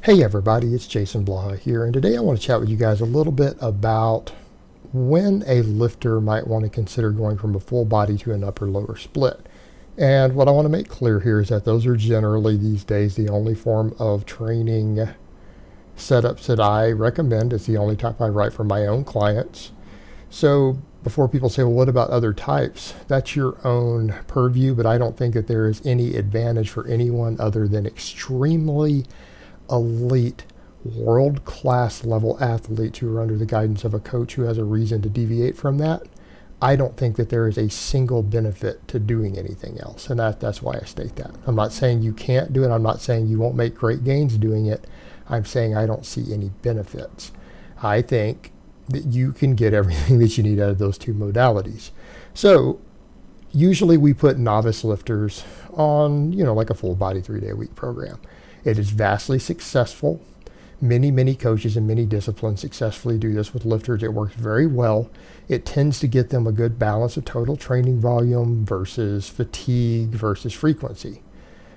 Hey everybody, it's Jason Blaha here, and today I want to chat with you guys a little bit about when a lifter might want to consider going from a full body to an upper-lower split. And what I want to make clear here is that those are generally these days the only form of training setups that I recommend. It's the only type I write for my own clients. So before people say, well, what about other types? That's your own purview, but I don't think that there is any advantage for anyone other than extremely elite, world-class level athletes who are under the guidance of a coach who has a reason to deviate from that. I don't think that there is a single benefit to doing anything else, and that's why I state that. I'm not saying you can't do it. I'm not saying you won't make great gains doing it. I'm saying I don't see any benefits. I think that you can get everything that you need out of those two modalities. So usually we put novice lifters on, like a full body 3-day-a-week program. It is vastly successful. Many coaches in many disciplines successfully do this with lifters. It works very well. It tends to get them a good balance of total training volume versus fatigue versus frequency.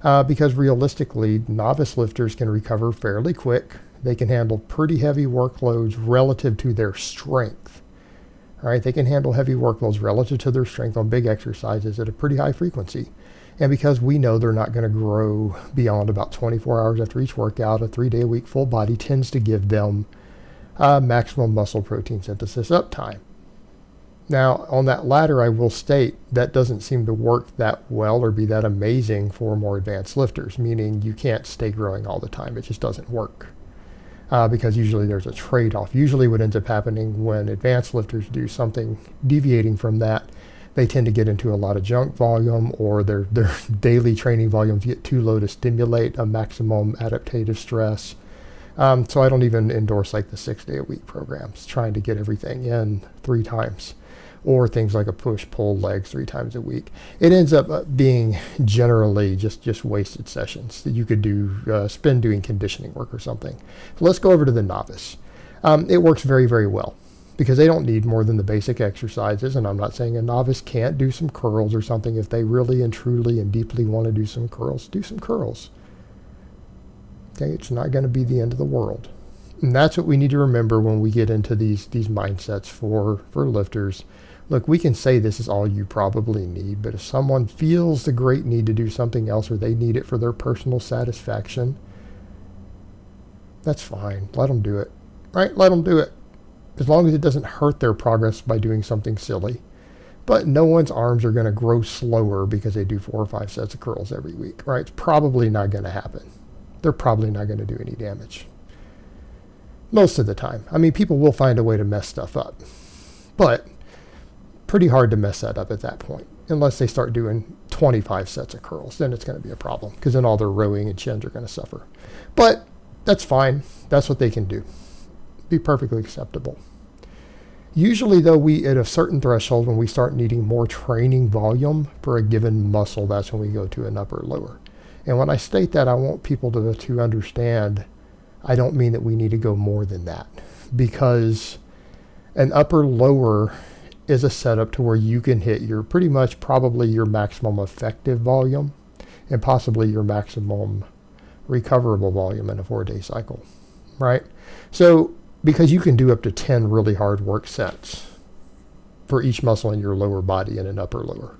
Because realistically, novice lifters can recover fairly quick. They can handle pretty heavy workloads relative to their strength. All right, they can handle heavy workloads relative to their strength on big exercises at a pretty high frequency. And because we know they're not going to grow beyond about 24 hours after each workout, a 3-day-a-week full body tends to give them maximum muscle protein synthesis uptime. Now, on that latter, I will state that doesn't seem to work that well or be that amazing for more advanced lifters, meaning you can't stay growing all the time. It just doesn't work. Because usually there's a trade-off. Usually what ends up happening when advanced lifters do something deviating from that, they tend to get into a lot of junk volume, or their daily training volumes get too low to stimulate a maximum adaptive stress. So I don't even endorse like the 6-day-a-week programs, trying to get everything in 3 times, or things like a push-pull legs 3 times a week. It ends up being generally just wasted sessions that you could do, spend doing conditioning work or something. So let's go over to the novice. It works very, very well, because they don't need more than the basic exercises. And I'm not saying a novice can't do some curls or something. If they really and truly and deeply want to do some curls, do some curls. Okay, it's not going to be the end of the world. And that's what we need to remember when we get into these mindsets for lifters. Look, we can say this is all you probably need, but if someone feels the great need to do something else, or they need it for their personal satisfaction, that's fine. Let them do it. Right? Let them do it. As long as it doesn't hurt their progress by doing something silly. But no one's arms are going to grow slower because they do 4 or 5 sets of curls every week, right? It's probably not going to happen. They're probably not going to do any damage. Most of the time. I mean, people will find a way to mess stuff up. But pretty hard to mess that up at that point. Unless they start doing 25 sets of curls, then it's going to be a problem, because then all their rowing and chins are going to suffer. But that's fine. That's what they can do. Be perfectly acceptable. Usually though, we at a certain threshold, when we start needing more training volume for a given muscle, that's when we go to an upper lower. And when I state that, I want people to understand, I don't mean that we need to go more than that, because an upper lower is a setup to where you can hit your pretty much probably your maximum effective volume and possibly your maximum recoverable volume in a 4-day cycle, right? So because you can do up to 10 really hard work sets for each muscle in your lower body and an upper lower.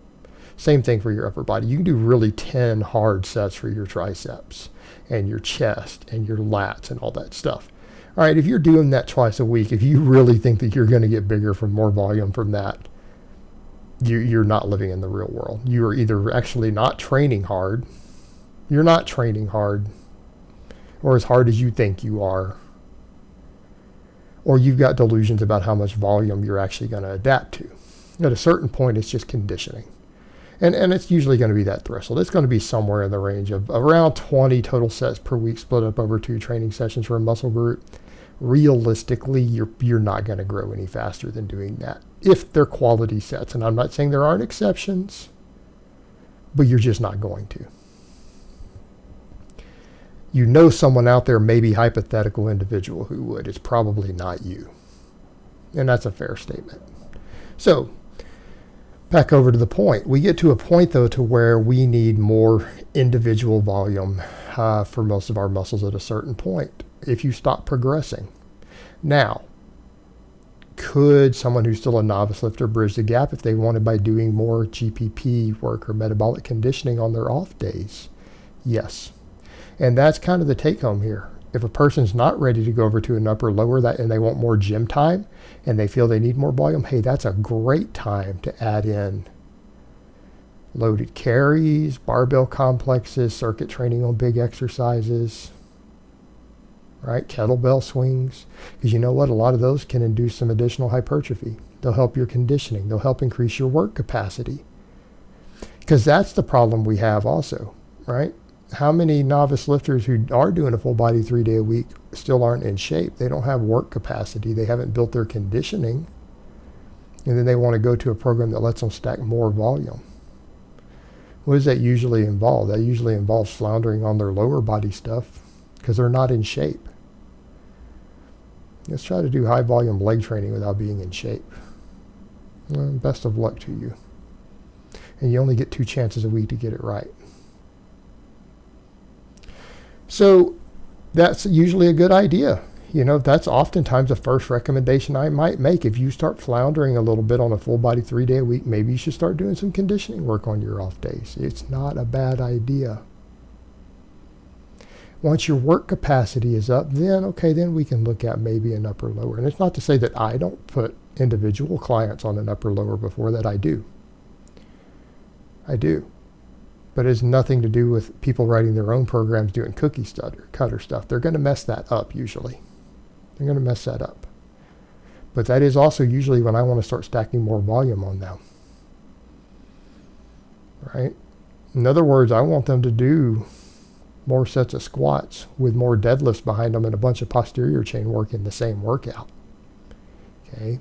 Same thing for your upper body. You can do really 10 hard sets for your triceps and your chest and your lats and all that stuff. All right, if you're doing that twice a week, if you really think that you're going to get bigger from more volume from that, you're not living in the real world. You are either actually not training hard, you're not training hard, or as hard as you think you are, or you've got delusions about how much volume you're actually going to adapt to. At a certain point, it's just conditioning. And it's usually going to be that threshold. It's going to be somewhere in the range of around 20 total sets per week split up over 2 training sessions for a muscle group. Realistically, you're not going to grow any faster than doing that if they're quality sets. And I'm not saying there aren't exceptions, but you're just not going to. You know someone out there, maybe hypothetical individual, who would. It's probably not you. And that's a fair statement. So back over to the point. We get to a point, though, to where we need more individual volume for most of our muscles at a certain point if you stop progressing. Now, could someone who's still a novice lifter bridge the gap if they wanted by doing more GPP work or metabolic conditioning on their off days? Yes. And that's kind of the take home here. If a person's not ready to go over to an upper lower that and they want more gym time and they feel they need more volume, hey, that's a great time to add in loaded carries, barbell complexes, circuit training on big exercises, right? Kettlebell swings. Because you know what? A lot of those can induce some additional hypertrophy. They'll help your conditioning. They'll help increase your work capacity. Because that's the problem we have also, right? How many novice lifters who are doing a full body 3 day a week still aren't in shape? They don't have work capacity. They haven't built their conditioning. And then they want to go to a program that lets them stack more volume. What does that usually involve? That usually involves floundering on their lower body stuff because they're not in shape. Let's try to do high volume leg training without being in shape. Well, best of luck to you. And you only get 2 chances a week to get it right. So that's usually a good idea. You know, that's oftentimes the first recommendation I might make. If you start floundering a little bit on a full body 3 day a week, maybe you should start doing some conditioning work on your off days. It's not a bad idea. Once your work capacity is up, then we can look at maybe an upper lower. And it's not to say that I don't put individual clients on an upper lower before that. I do. But it has nothing to do with people writing their own programs doing cookie cutter stuff. They're going to mess that up usually. They're going to mess that up. But that is also usually when I want to start stacking more volume on them. Right? In other words, I want them to do more sets of squats with more deadlifts behind them and a bunch of posterior chain work in the same workout. Okay?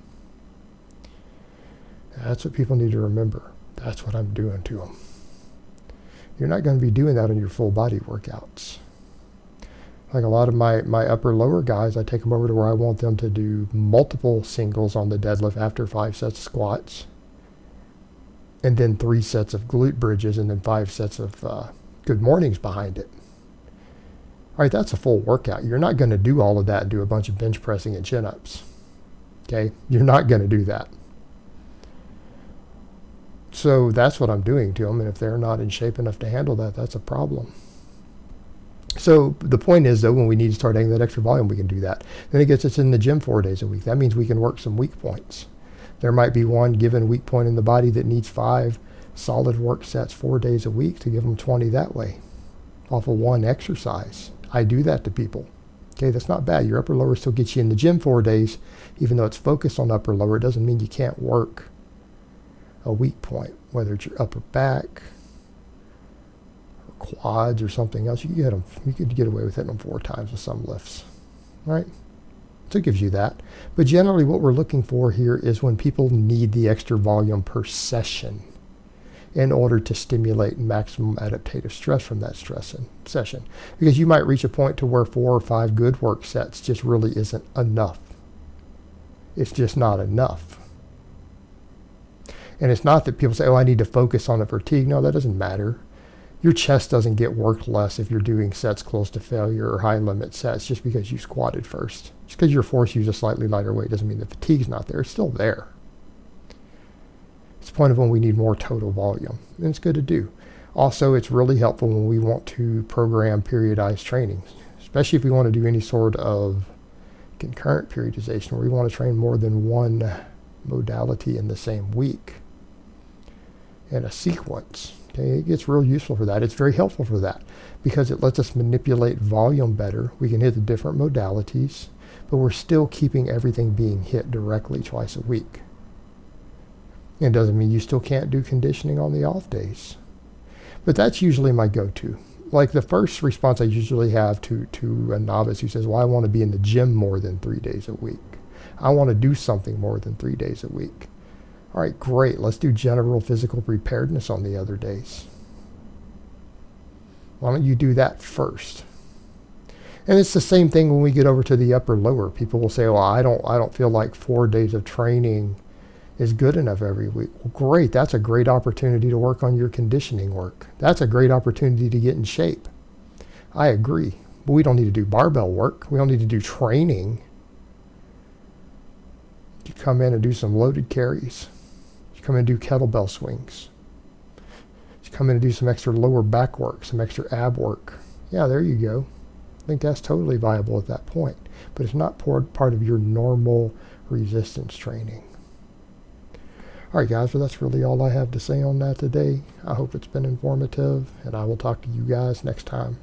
That's what people need to remember. That's what I'm doing to them. You're not going to be doing that on your full body workouts. Like a lot of my upper lower guys, I take them over to where I want them to do multiple singles on the deadlift after 5 sets of squats. And then 3 sets of glute bridges and then 5 sets of good mornings behind it. All right, that's a full workout. You're not going to do all of that and do a bunch of bench pressing and chin-ups. Okay? You're not going to do that. So that's what I'm doing to them. And if they're not in shape enough to handle that, that's a problem. So the point is, though, when we need to start adding that extra volume, we can do that. Then it gets us in the gym 4 days a week. That means we can work some weak points. There might be one given weak point in the body that needs 5 solid work sets 4 days a week to give them 20 that way off of one exercise. I do that to people. Okay, that's not bad. Your upper lower still gets you in the gym 4 days. Even though it's focused on upper lower, it doesn't mean you can't work a weak point, whether it's your upper back, quads or something else. You could get away with hitting them 4 times with some lifts, right? So it gives you that. But generally what we're looking for here is when people need the extra volume per session in order to stimulate maximum adaptative stress from that session. Because you might reach a point to where 4 or 5 good work sets just really isn't enough. It's just not enough. And it's not that people say, oh, I need to focus on the fatigue. No, that doesn't matter. Your chest doesn't get worked less if you're doing sets close to failure or high limit sets just because you squatted first. Just because you're forced to use a slightly lighter weight doesn't mean the fatigue's not there. It's still there. It's the point of when we need more total volume. And it's good to do. Also, it's really helpful when we want to program periodized training, especially if we want to do any sort of concurrent periodization where we want to train more than one modality in the same week in a sequence. Okay, it gets real useful for that. It's very helpful for that because it lets us manipulate volume better. We can hit the different modalities, but we're still keeping everything being hit directly twice a week. It doesn't mean you still can't do conditioning on the off days. But that's usually my go-to. Like the first response I usually have to a novice who says, well, I want to be in the gym more than 3 days a week. I want to do something more than 3 days a week. All right, great. Let's do general physical preparedness on the other days. Why don't you do that first? And it's the same thing when we get over to the upper lower. People will say, well, I don't feel like 4 days of training is good enough every week. Well, great. That's a great opportunity to work on your conditioning work. That's a great opportunity to get in shape. I agree. But we don't need to do barbell work. We don't need to do training. You come in and do some loaded carries. You come in and do kettlebell swings. You come in and do some extra lower back work, some extra ab work. Yeah, there you go. I think that's totally viable at that point. But it's not part of your normal resistance training. All right, guys, well, that's really all I have to say on that today. I hope it's been informative, and I will talk to you guys next time.